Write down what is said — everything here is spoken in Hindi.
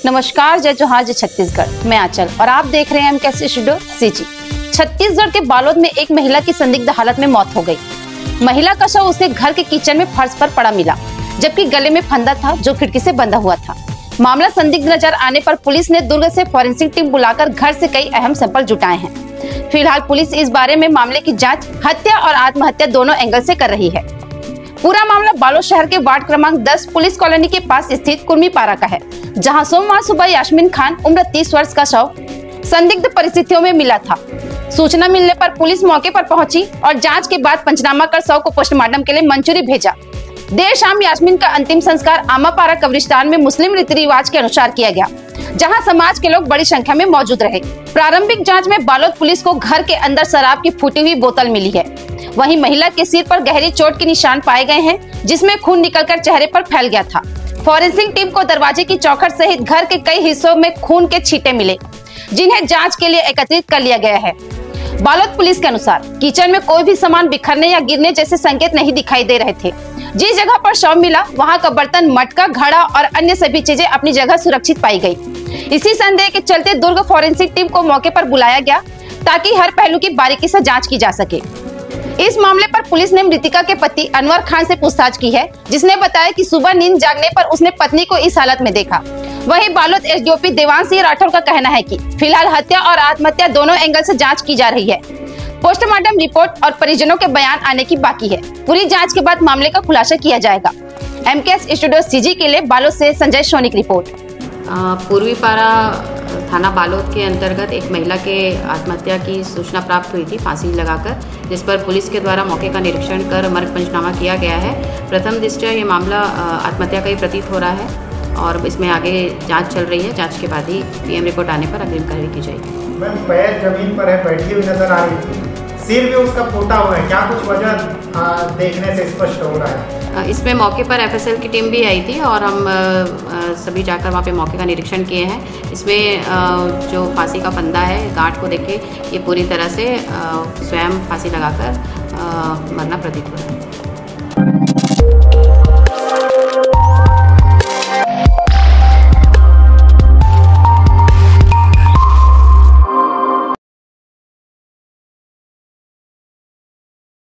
नमस्कार, जय जोहार, जय छत्तीसगढ़। मैं आंचल और आप देख रहे हैं एमकेएस स्टूडियो सीजी। छत्तीसगढ़ के बालोद में एक महिला की संदिग्ध हालत में मौत हो गई। महिला का शव उसे घर के किचन में फर्श पर पड़ा मिला, जबकि गले में फंदा था जो खिड़की से बंधा हुआ था। मामला संदिग्ध नजर आने पर पुलिस ने दुर्ग से फॉरेंसिक टीम बुलाकर घर से कई अहम सैंपल जुटाए हैं। फिलहाल पुलिस इस बारे में मामले की जांच हत्या और आत्महत्या दोनों एंगल से कर रही है। पूरा मामला बालोद शहर के वार्ड क्रमांक 10 पुलिस कॉलोनी के पास स्थित कुर्मीपारा का है, जहां सोमवार सुबह यास्मीन खान उम्र 30 वर्ष का शव संदिग्ध परिस्थितियों में मिला था। सूचना मिलने पर पुलिस मौके पर पहुंची और जांच के बाद पंचनामा कर शव को पोस्टमार्टम के लिए मंजूरी भेजा। देर शाम यास्मीन का अंतिम संस्कार आमापारा कब्रिस्तान में मुस्लिम रीति रिवाज के अनुसार किया गया, जहां समाज के लोग बड़ी संख्या में मौजूद रहे। प्रारंभिक जांच में बालोद पुलिस को घर के अंदर शराब की फूटी हुई बोतल मिली है। वहीं महिला के सिर पर गहरी चोट के निशान पाए गए हैं, जिसमें खून निकलकर चेहरे पर फैल गया था। फॉरेंसिक टीम को दरवाजे की चौखट सहित घर के कई हिस्सों में खून के छींटे मिले, जिन्हें जांच के लिए एकत्रित कर लिया गया है। बालोद पुलिस के अनुसार किचन में कोई भी सामान बिखरने या गिरने जैसे संकेत नहीं दिखाई दे रहे थे। जिस जगह पर शव मिला वहां का बर्तन, मटका, घड़ा और अन्य सभी चीजें अपनी जगह सुरक्षित पाई गई। इसी संदेह के चलते दुर्ग फॉरेंसिक टीम को मौके पर बुलाया गया, ताकि हर पहलू की बारीकी से जांच की जा सके। इस मामले पर पुलिस ने मृतिका के पति अनवर खान से पूछताछ की है, जिसने बताया कि सुबह नींद जागने पर उसने पत्नी को इस हालत में देखा। वहीं बालोद एसडीओपी देवांश सिंह राठौर का कहना है कि फिलहाल हत्या और आत्महत्या दोनों एंगल से जांच की जा रही है। पोस्टमार्टम रिपोर्ट और परिजनों के बयान आने की बाकी है। पूरी जांच के बाद मामले का खुलासा किया जाएगा। एमकेएस स्टूडियो सीजी के लिए बालोद से संजय सोनी की रिपोर्ट। कुर्मीपारा थाना बालोद के अंतर्गत एक महिला के आत्महत्या की सूचना प्राप्त हुई थी फांसी लगाकर, जिस पर पुलिस के द्वारा मौके का निरीक्षण कर मर्ग पंचनामा किया गया है। प्रथम दृष्टया ये मामला आत्महत्या का ही प्रतीत हो रहा है और इसमें आगे जांच चल रही है। जांच के बाद ही पीएम रिपोर्ट आने पर अग्रिम कार्रवाई की जाएगी। मैम, पैर जमीन पर है, बैठी हुई नजर आ रही थी, सिर भी उसका फूटा हुआ है, क्या कुछ वजह देखने से स्पष्ट हो रहा है? इसमें मौके पर एफएसएल की टीम भी आई थी और हम सभी जाकर वहाँ पे मौके का निरीक्षण किए हैं। इसमें जो फांसी का फंदा है, गांठ को देख के ये पूरी तरह से स्वयं फांसी लगाकर मरना प्रतीत हो रहा है।